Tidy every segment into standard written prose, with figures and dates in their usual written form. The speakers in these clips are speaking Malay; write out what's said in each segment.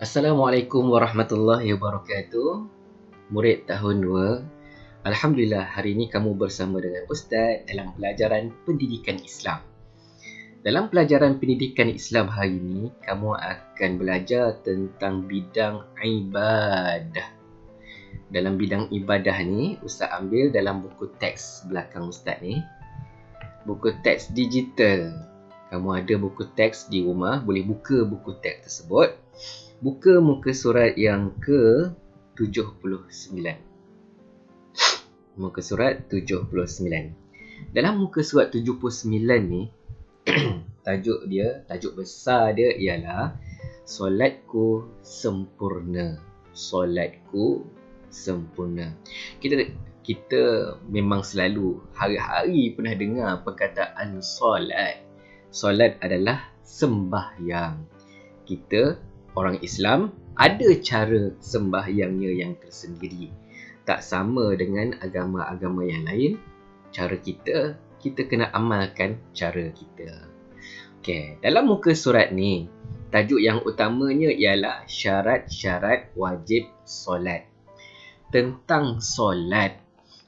Assalamualaikum warahmatullahi wabarakatuh. Murid tahun 2. Alhamdulillah, hari ini kamu bersama dengan Ustaz dalam pelajaran pendidikan Islam. Dalam pelajaran pendidikan Islam hari ini, kamu akan belajar tentang bidang ibadah. Dalam bidang ibadah ni, Ustaz ambil dalam buku teks belakang Ustaz ni. Buku teks digital. Kamu ada buku teks di rumah, boleh buka buku teks tersebut. Buka muka surat yang ke-79. Muka surat 79. Dalam muka surat 79 ni, tajuk besar dia ialah Solatku sempurna. Solatku sempurna. Kita memang selalu hari-hari pernah dengar perkataan solat. Solat adalah sembahyang. Kita orang Islam ada cara sembahyangnya yang tersendiri. Tak sama dengan agama-agama yang lain. Cara kita kena amalkan cara kita. Okey, dalam muka surat ni, tajuk yang utamanya ialah syarat-syarat wajib solat. Tentang solat,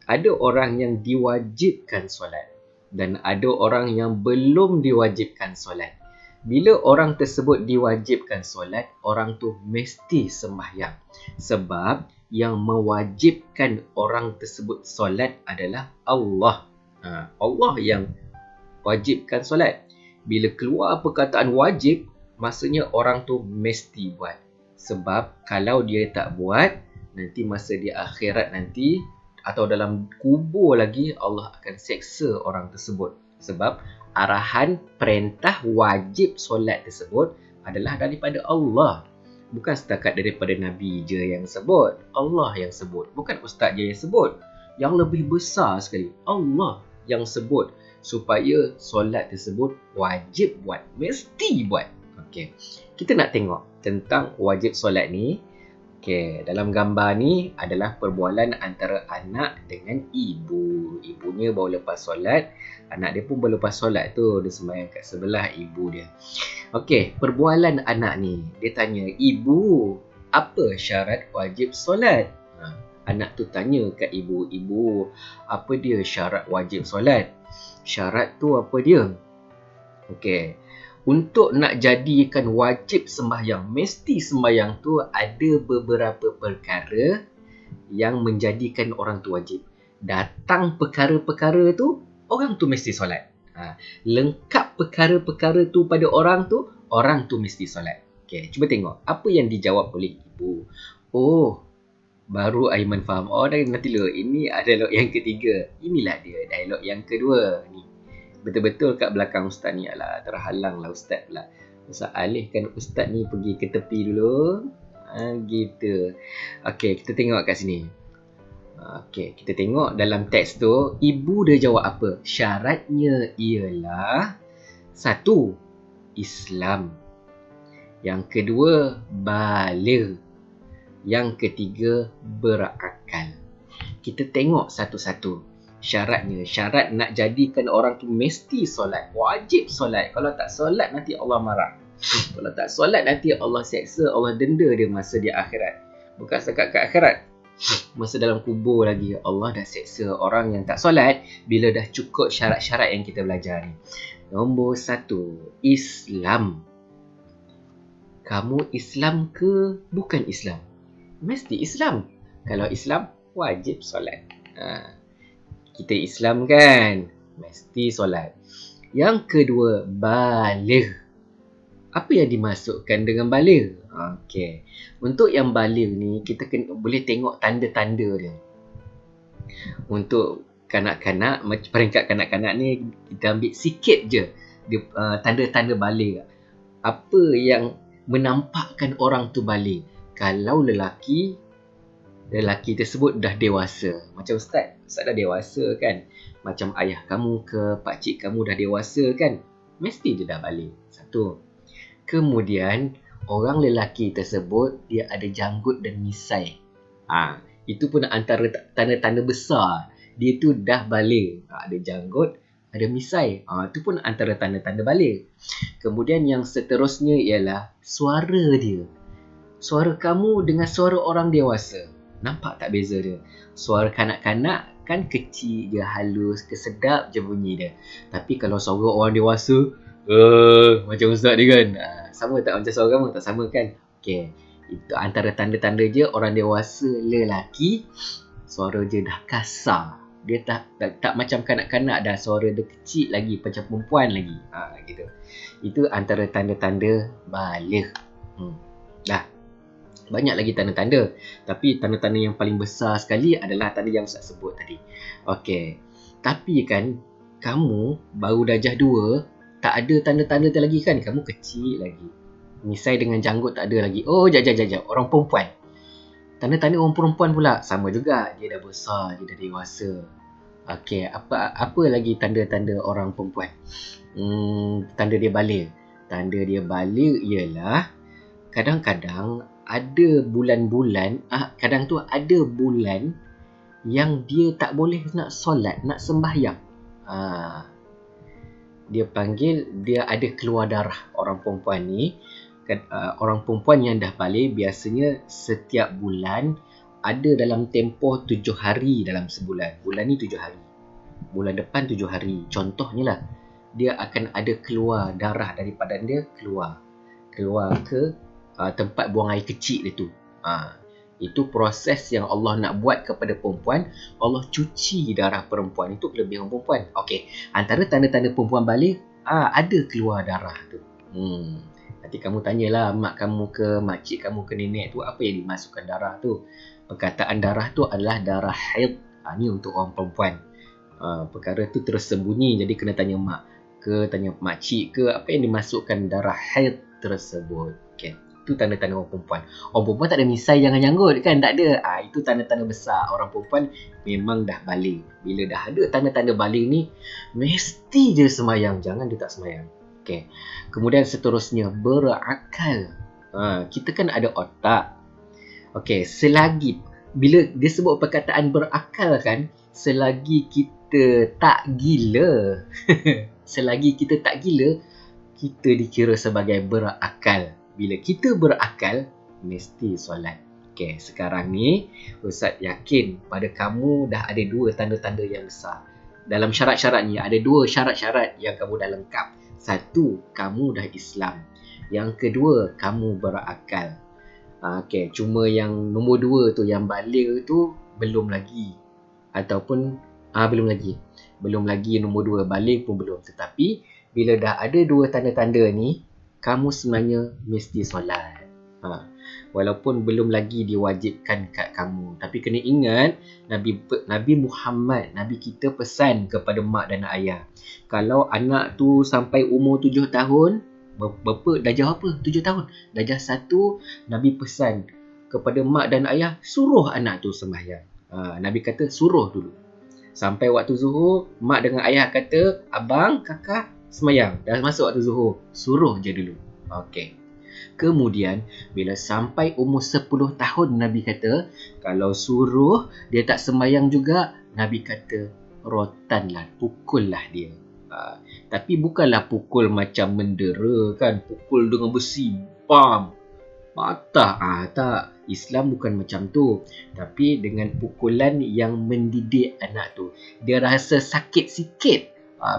ada orang yang diwajibkan solat dan ada orang yang belum diwajibkan solat. Bila orang tersebut diwajibkan solat, orang tu mesti sembahyang. Sebab yang mewajibkan orang tersebut solat adalah Allah. Allah yang wajibkan solat. Bila keluar perkataan wajib, maksudnya orang tu mesti buat. Sebab kalau dia tak buat, nanti masa di akhirat nanti atau dalam kubur lagi, Allah akan seksa orang tersebut. Sebab arahan perintah wajib solat tersebut adalah daripada Allah. Bukan setakat daripada Nabi je yang sebut. Allah yang sebut. Bukan Ustaz je yang sebut. Yang lebih besar sekali, Allah yang sebut supaya solat tersebut wajib buat. Mesti buat. Okey. Kita nak tengok tentang wajib solat ni. Okey, dalam gambar ni adalah perbualan antara anak dengan ibu. Ibunya baru lepas solat, anak dia pun baru lepas solat tu, dia sembahyang kat sebelah ibu dia. Okey, perbualan anak ni, dia tanya, "Ibu, apa syarat wajib solat?" Anak tu tanya kat ibu, "Ibu, apa dia syarat wajib solat?" Syarat tu apa dia? Okey. Untuk nak jadikan wajib sembahyang, mesti sembahyang tu ada beberapa perkara yang menjadikan orang tu wajib. Datang perkara-perkara tu, orang tu mesti solat. Lengkap perkara-perkara tu pada orang tu mesti solat. Okay, cuba tengok apa yang dijawab oleh ibu. Oh, baru Aiman faham. Oh, nanti dulu. Ini adalah dialog yang ketiga. Inilah dia dialog yang kedua ni. Betul-betul kat belakang Ustaz ni, alah, terhalang lah Ustaz pula. Ustaz alihkan Ustaz ni pergi ke tepi dulu. Gitu. Okey, kita tengok kat sini. Okey, kita tengok dalam teks tu, ibu dia jawab apa? Syaratnya ialah 1. Islam. Yang kedua, baligh. Yang ketiga, berakal. Kita tengok satu-satu. Syarat nak jadikan orang tu mesti solat, wajib solat. Kalau tak solat nanti Allah marah. Kalau tak solat nanti Allah seksa, Allah denda dia masa di akhirat. Bukan setakat kat akhirat, masa dalam kubur lagi Allah dah seksa orang yang tak solat bila dah cukup syarat-syarat yang kita belajar ni. Nombor 1, Islam. Kamu Islam ke bukan Islam? Mesti Islam. Kalau Islam, wajib solat. Kita Islam kan, mesti solat. Yang kedua, baligh. Apa yang dimasukkan dengan baligh? Okey. Untuk yang baligh ni, kita boleh tengok tanda-tanda dia. Untuk kanak-kanak, peringkat kanak-kanak ni, kita ambil sikit je dia, tanda-tanda baligh. Apa yang menampakkan orang tu baligh? Kalau lelaki tersebut dah dewasa. Macam Ustaz dah dewasa kan? Macam ayah kamu ke pakcik kamu dah dewasa kan? Mesti dia dah baligh. 1. Kemudian, orang lelaki tersebut dia ada janggut dan misai. Itu pun antara tanda-tanda besar. Dia tu dah baligh. Ada janggut, ada misai. Itu pun antara tanda-tanda baligh. Kemudian yang seterusnya ialah suara dia. suara kamu dengan suara orang dewasa. Nampak tak beza dia? Suara kanak-kanak kan kecil je, halus, kesedap je bunyi dia. Tapi kalau suara orang dewasa, macam ustaz dia kan. Sama tak macam suara kamu? Tak sama kan? Okey. Itu antara tanda-tanda je orang dewasa lelaki, suara dia dah kasar. Dia tak macam kanak-kanak dah, suara dia kecil lagi, macam perempuan lagi. Gitu. Itu antara tanda-tanda baligh. Dah. Banyak lagi tanda-tanda. Tapi tanda-tanda yang paling besar sekali adalah tanda yang Ustaz sebut tadi. Okey. Tapi kan, kamu baru darjah 2, tak ada tanda-tanda tu lagi kan? Kamu kecil lagi. Misai dengan janggut tak ada lagi. Oh, jap. Orang perempuan. Tanda-tanda orang perempuan pula. Sama juga. Dia dah besar, dia dah dewasa. Okey, apa lagi tanda-tanda orang perempuan? Tanda dia baligh. Tanda dia baligh ialah kadang-kadang ada bulan-bulan, kadang tu ada bulan yang dia tak boleh nak solat, nak sembahyang. Dia panggil, dia ada keluar darah. Orang perempuan ni, orang perempuan yang dah baligh biasanya setiap bulan ada dalam tempoh 7 hari dalam sebulan. Bulan ni 7 hari. Bulan depan 7 hari. Contohnya lah, dia akan ada keluar darah dari badan dia, keluar ke tempat buang air kecil dia tu. Itu proses yang Allah nak buat kepada perempuan. Allah cuci darah perempuan. Itu kelebihan perempuan. Okey, antara tanda-tanda perempuan baligh, ada keluar darah tu. Nanti kamu tanyalah mak kamu ke makcik kamu ke nenek tu, apa yang dimasukkan darah tu. Perkataan darah tu adalah darah haid. Ni untuk orang perempuan. Perkara tu tersembunyi, jadi kena tanya mak ke, tanya makcik ke, apa yang dimasukkan darah haid tersebut. Okey, itu tanda-tanda orang perempuan. Orang perempuan tak ada misai jangan janggut kan, tak ada. Itu tanda-tanda besar orang perempuan memang dah baligh. Bila dah ada tanda-tanda baligh ni, mesti je semayang, jangan dia tak semayang. Okey. Kemudian seterusnya, berakal. Kita kan ada otak. Okey, selagi bila dia sebut perkataan berakal kan, selagi kita tak gila, selagi kita tak gila, kita dikira sebagai berakal. Bila kita berakal, mesti solat. Okey, sekarang ni Ustaz yakin pada kamu dah ada 2 tanda-tanda yang besar. Dalam syarat-syarat ni ada 2 syarat-syarat yang kamu dah lengkap. 1, kamu dah Islam. Yang kedua, kamu berakal. Okey, cuma yang nombor 2 tu, yang baligh tu belum lagi. Ataupun belum lagi nombor 2, baligh pun belum. Tetapi bila dah ada 2 tanda-tanda ni, kamu sebenarnya mesti solat. Walaupun belum lagi diwajibkan kat kamu. Tapi kena ingat, Nabi Muhammad, Nabi kita pesan kepada mak dan ayah. Kalau anak tu sampai umur 7 tahun, darjah apa? 7 tahun. Darjah 1, Nabi pesan kepada mak dan ayah, suruh anak tu sembahyang. Nabi kata, suruh dulu. Sampai waktu zuhur, mak dengan ayah kata, abang, kakak, sembahyang. Dah masuk waktu zuhur, suruh je dulu. Okey. Kemudian, bila sampai umur 10 tahun, Nabi kata, kalau suruh, dia tak sembahyang juga, Nabi kata, rotanlah, pukullah dia. Tapi bukanlah pukul macam mendera kan, pukul dengan besi, pam, patah. Tak, Islam bukan macam tu. Tapi dengan pukulan yang mendidik anak tu. Dia rasa sakit sikit.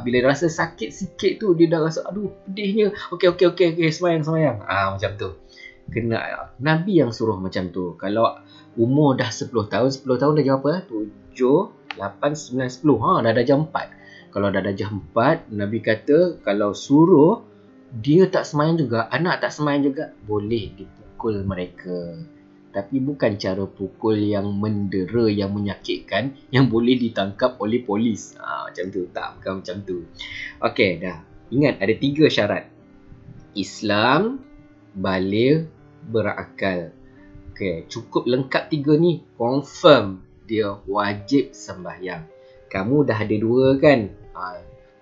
Bila rasa sakit sikit tu, dia dah rasa, aduh, pedihnya. Okey, semayang. Macam tu. Kena Nabi yang suruh macam tu. Kalau umur dah 10 tahun, 10 tahun dah jam apa? 7, 8, 9, 10. Dah jam 4. Kalau dah darjah 4, Nabi kata kalau suruh dia tak semayang juga, anak tak semayang juga, boleh dipukul mereka. Tapi bukan cara pukul yang mendera, yang menyakitkan, yang boleh ditangkap oleh polis. Macam tu. Tak, bukan macam tu. Okey, dah. Ingat ada 3 syarat. Islam, baligh, berakal. Okey, cukup lengkap 3 ni, confirm dia wajib sembahyang. Kamu dah ada 2 kan?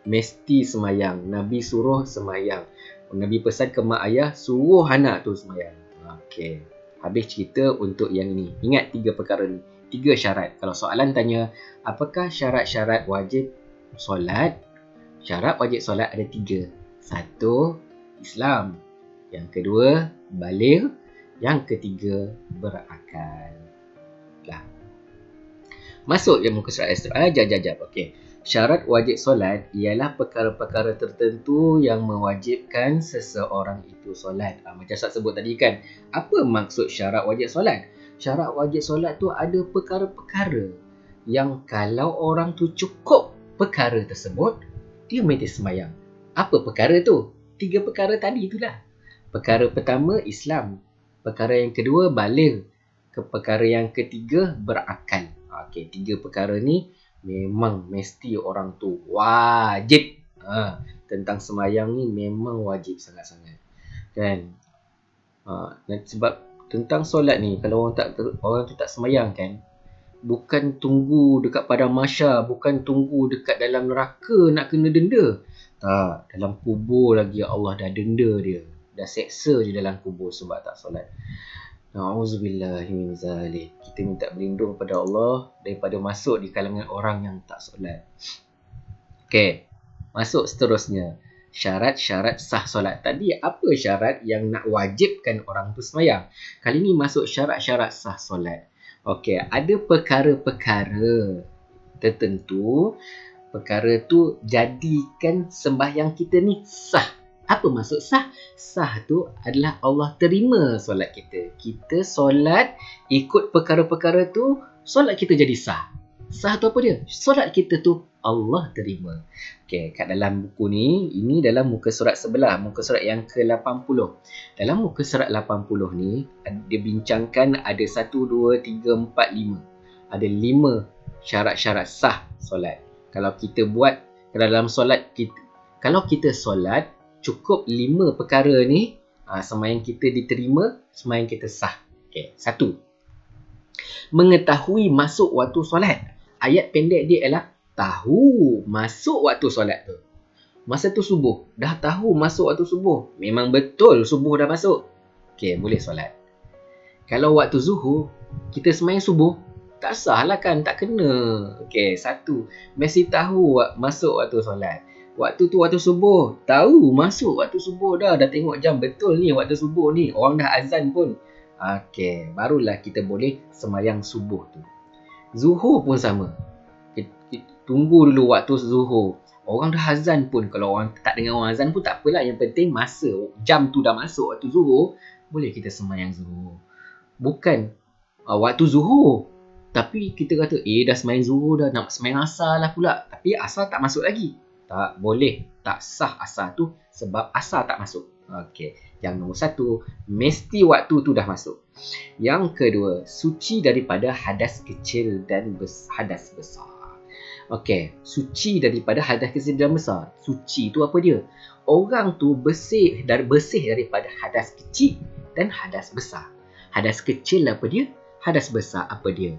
Mesti semayang. Nabi suruh semayang. Nabi pesan ke mak ayah, suruh anak tu semayang. Okey. Habis cerita untuk yang ni. Ingat 3 perkara ni. 3 syarat. Kalau soalan tanya, apakah syarat-syarat wajib solat? Syarat wajib solat ada 3. 1, Islam. Yang kedua, baligh. Yang ketiga, berakal. Lah. Masuk yang muka surat Astro. Jap. Okey. Syarat wajib solat ialah perkara-perkara tertentu yang mewajibkan seseorang itu solat. Macam Ustaz sebut tadi kan. Apa maksud syarat wajib solat? Syarat wajib solat tu ada perkara-perkara yang kalau orang tu cukup perkara tersebut, dia mesti sembahyang. Apa perkara tu? 3 perkara tadi itulah. Perkara pertama, Islam. Perkara yang kedua, baligh. Perkara yang ketiga, berakal. Okey, 3 perkara ni memang mesti orang tu wajib. Tentang sembahyang ni memang wajib sangat-sangat. Kan? Sebab tentang solat ni, kalau orang tu tak sembahyang kan, bukan tunggu dekat padang mahsyar, bukan tunggu dekat dalam neraka nak kena denda. Tak, dalam kubur lagi Allah dah denda dia. Dah seksa je dalam kubur sebab tak solat. Na'udzubillahi min zalik. Kita minta berlindung pada Allah daripada masuk di kalangan orang yang tak solat. Okey, masuk seterusnya. Syarat-syarat sah solat. Tadi apa syarat yang nak wajibkan orang tu sembahyang? Kali ni masuk syarat-syarat sah solat. Okey, ada perkara-perkara tertentu. Perkara tu jadikan sembahyang kita ni sah. Apa maksud sah? Sah tu adalah Allah terima solat kita. Kita solat ikut perkara-perkara tu, solat kita jadi sah. Sah tu apa dia? Solat kita tu Allah terima. Okey, kat dalam buku ni, ini dalam muka surat sebelah, muka surat yang ke-80. Dalam muka surat 80 ni, dia bincangkan ada 1, 2, 3, 4, 5. Ada 5 syarat-syarat sah solat. Kalau kita buat dalam solat kita, kalau kita solat cukup 5 perkara ni, sembahyang kita diterima, sembahyang kita sah. Okey, 1. Mengetahui masuk waktu solat. Ayat pendek dia ialah tahu masuk waktu solat tu. Masa tu subuh, dah tahu masuk waktu subuh. Memang betul subuh dah masuk. Okey, boleh solat. Kalau waktu zuhur, kita sembahyang subuh, tak sah lah kan, tak kena. Okey, 1. Mesti tahu masuk waktu solat. Waktu tu waktu subuh, tahu masuk waktu subuh dah tengok jam, betul ni waktu subuh ni, orang dah azan pun. Okey, barulah kita boleh sembahyang subuh tu. Zuhur pun sama. Kita tunggu dulu waktu zuhur. Orang dah azan pun, kalau orang tak dengar orang azan pun tak apalah, yang penting masa jam tu dah masuk waktu zuhur, boleh kita sembahyang zuhur. Bukan waktu zuhur tapi kita kata dah sembahyang zuhur dah, nak sembahyang asar lah pula, tapi asar tak masuk lagi. Tak boleh, tak sah asar tu sebab asar tak masuk. Okey, yang nombor 1, mesti waktu tu dah masuk. Yang kedua, suci daripada hadas kecil dan hadas besar. Okey, suci daripada hadas kecil dan besar. Suci tu apa dia? Orang tu bersih daripada hadas kecil dan hadas besar. Hadas kecil apa dia? Hadas besar apa dia?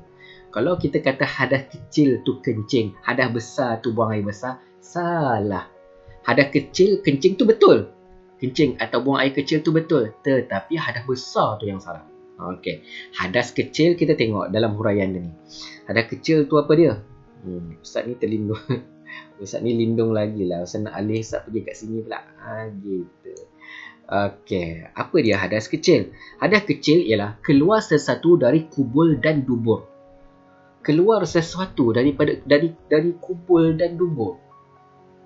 Kalau kita kata hadas kecil tu kencing, hadas besar tu buang air besar, salah. Hadas kecil kencing tu betul. Kencing atau buang air kecil tu betul. Tetapi hadas besar tu yang salah. Okey. Hadas kecil kita tengok dalam huraian dia ni. Hadas kecil tu apa dia? Ustaz ni terlindung. Ustaz ni lindung lagi lah. Ustaz nak alih Ustaz pergi kat sini pula. Gitu. Okey. Apa dia hadas kecil? Hadas kecil ialah keluar sesuatu dari kubul dan dubur. Keluar sesuatu dari kubul dan dubur.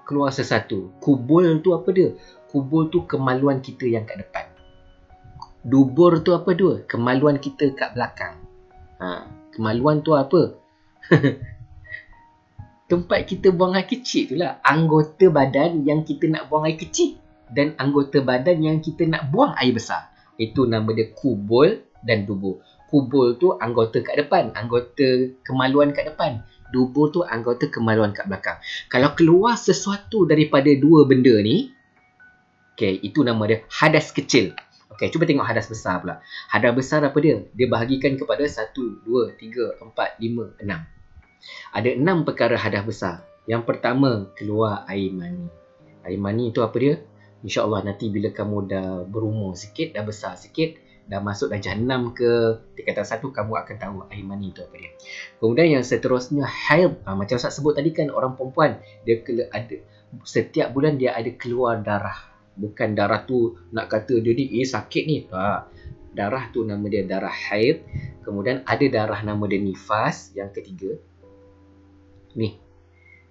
Keluar sesuatu. Kubul tu apa dia? Kubul tu kemaluan kita yang kat depan. Dubur tu apa dia? Kemaluan kita kat belakang. Kemaluan tu apa? Tempat kita buang air kecil tu lah. Anggota badan yang kita nak buang air kecil dan anggota badan yang kita nak buang air besar. Itu nama dia kubul dan dubur. Kubul tu anggota kat depan, anggota kemaluan kat depan. Dubur tu anggota kemaluan kat belakang. Kalau keluar sesuatu daripada dua benda ni, okey, itu nama dia hadas kecil. Okey, cuba tengok hadas besar pula. Hadas besar apa dia? Dia bahagikan kepada 1, 2, 3, 4, 5, 6. Ada 6 perkara hadas besar. Yang pertama, keluar air mani. Air mani tu apa dia? InsyaAllah nanti bila kamu dah berumur sikit, dah besar sikit, dah masuk darjah 6 ke tingkatan 1, kamu akan tahu air mani tu apa dia. Kemudian yang seterusnya, haid. Macam Ustaz sebut tadi kan, orang perempuan dia ada setiap bulan dia ada keluar darah. Bukan darah tu nak kata dia ni sakit ni. darah tu nama dia darah haid. Kemudian ada darah nama dia nifas, yang ketiga. Ni,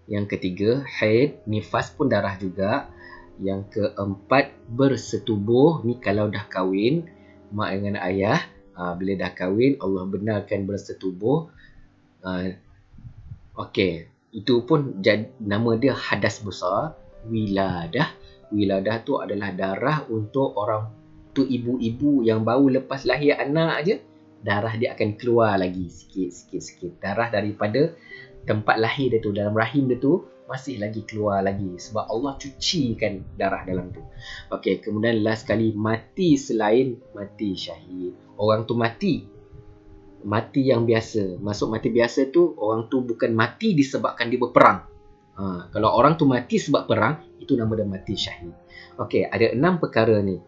yang ketiga haid, nifas pun darah juga. Yang keempat bersetubuh, ni kalau dah kahwin, mak dengan ayah. Bila dah kahwin, Allah benarkan bersetubuh. Okey, itu pun nama dia hadas besar. Wiladah. Wiladah tu adalah darah untuk orang tu, ibu-ibu yang baru lepas lahir anak aja, darah dia akan keluar lagi sikit. Darah daripada tempat lahir dia tu, dalam rahim dia tu masih lagi keluar lagi sebab Allah cucikan darah dalam tu. Okey, kemudian last sekali, mati selain mati syahid. Orang tu mati yang biasa. Maksud mati biasa tu, orang tu bukan mati disebabkan dia berperang. Kalau orang tu mati sebab perang, itu nama dia mati syahid. Okey, ada 6 perkara ni.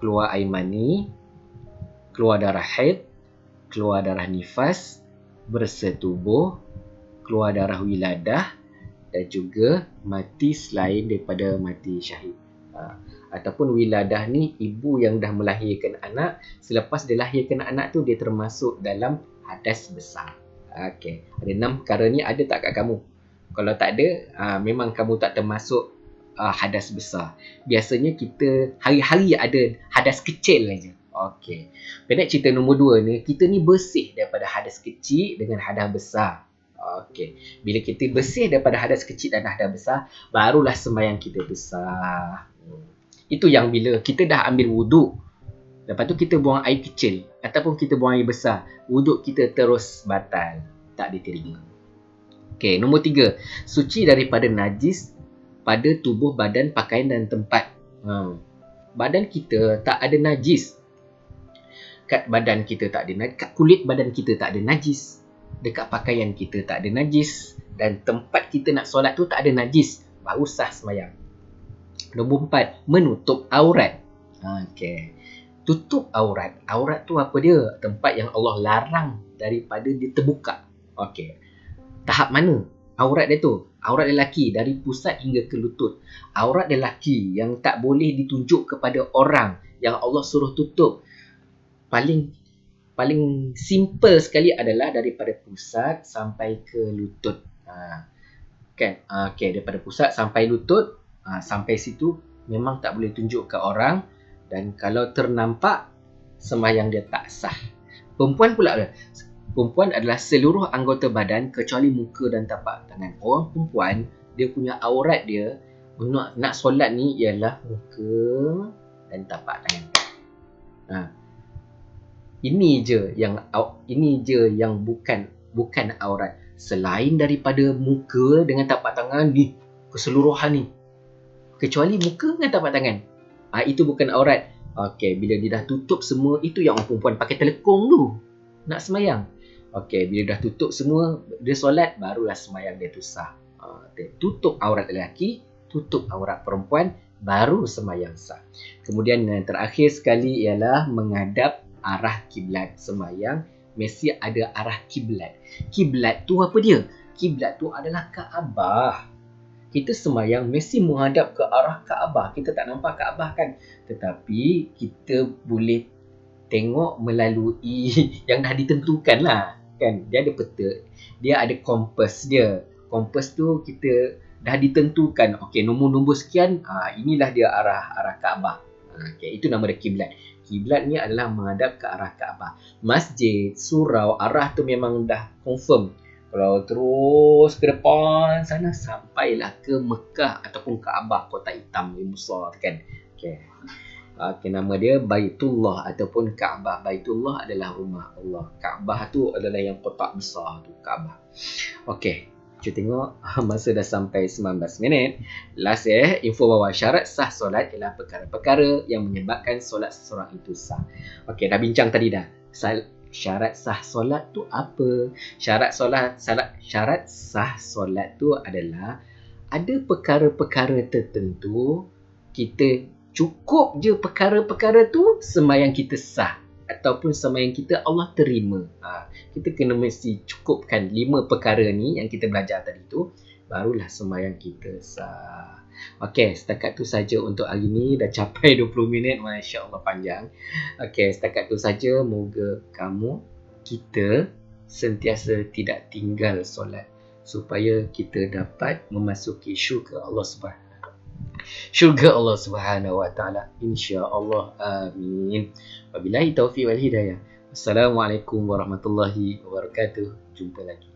Keluar air mani, keluar darah haid, keluar darah nifas, bersetubuh, keluar darah wiladah, dan juga mati selain daripada mati syahid. Ataupun wiladah ni, ibu yang dah melahirkan anak, selepas dia lahirkan anak tu, dia termasuk dalam hadas besar. Okey, ada 6 perkara ni, ada tak kat kamu? Kalau tak ada, memang kamu tak termasuk hadas besar. Biasanya kita hari-hari ada hadas kecil aja. Okey. Pendek cerita nombor 2 ni, kita ni bersih daripada hadas kecil dengan hadas besar. Okey. Bila kita bersih daripada hadas kecil dan hadas besar, barulah sembahyang kita tu sah. Itu yang bila kita dah ambil wuduk, lepas tu kita buang air kecil ataupun kita buang air besar, wuduk kita terus batal, tak diterima. Okey, nombor 3, suci daripada najis pada tubuh, badan, pakaian dan tempat. Badan kita tak ada najis. Kat badan kita tak ada najis, kat kulit badan kita tak ada najis, dekat pakaian kita tak ada najis, dan tempat kita nak solat tu tak ada najis, baru sah sembahyang. Nombor 4, menutup aurat. Okey. Tutup aurat. Aurat tu apa dia? Tempat yang Allah larang daripada dia terbuka. Okey. Tahap mana aurat dia tu? Aurat lelaki dari pusat hingga ke lutut. Aurat lelaki yang tak boleh ditunjuk kepada orang, yang Allah suruh tutup, paling simple sekali adalah daripada pusat sampai ke lutut. Kan? Okey, daripada pusat sampai lutut, sampai situ memang tak boleh tunjuk ke orang, dan kalau ternampak, sembahyang dia tak sah. Perempuan pula ada. Perempuan adalah seluruh anggota badan kecuali muka dan tapak tangan. Orang perempuan, dia punya aurat dia nak solat ni ialah muka dan tapak tangan. Ini je yang bukan aurat. Selain daripada muka dengan tapak tangan ni, keseluruhan ni, kecuali muka dengan tapak tangan, itu bukan aurat. Okey, bila dia dah tutup semua, itu yang orang perempuan pakai telekung tu nak sembahyang. Okey, bila dah tutup semua, dia solat, barulah sembahyang dia tu sah. Tutup aurat lelaki, tutup aurat perempuan, baru sembahyang sah. Kemudian yang terakhir sekali ialah menghadap arah kiblat. Sembahyang mesti ada arah kiblat. Kiblat tu apa dia? Kiblat tu adalah Kaabah. Kita sembahyang mesti menghadap ke arah Kaabah. Kita tak nampak Kaabah kan? Tetapi kita boleh tengok melalui yang dah ditentukan lah. Kan? Dia ada peta. Dia ada kompas dia. Kompas tu kita dah ditentukan. Okey, nombor-nombor sekian, inilah dia arah Kaabah. Okey, itu nama dia kiblat. Kiblat ni adalah menghadap ke arah Kaabah. Masjid, surau, arah tu memang dah confirm. Kalau terus ke depan sana, sampailah ke Mekah ataupun Kaabah, kota hitam yang besar kan. Okey. Nama dia Baitullah ataupun Kaabah. Baitullah adalah rumah Allah. Kaabah tu adalah yang kotak besar tu, Kaabah. Okey. Kita tengok masa dah sampai 19 minit. Last info bawah, syarat sah solat ialah perkara-perkara yang menyebabkan solat seseorang itu sah. Okey, dah bincang tadi dah. Syarat sah solat tu apa? Syarat sah solat tu adalah ada perkara-perkara tertentu, kita cukup je perkara-perkara tu, sembahyang kita sah ataupun sembahyang kita Allah terima. Kita kena mesti cukupkan 5 perkara ni yang kita belajar tadi tu, barulah sembahyang kita sah. Okey, setakat tu saja untuk hari ni. Dah capai 20 minit. Masya Allah panjang. Okey, setakat tu saja. Moga kita sentiasa tidak tinggal solat, supaya kita dapat memasuki syurga Allah Subhanahu wa taala, insya-Allah. Amin. Wabillahi taufiq wal hidayah. Assalamualaikum warahmatullahi wabarakatuh. Jumpa lagi.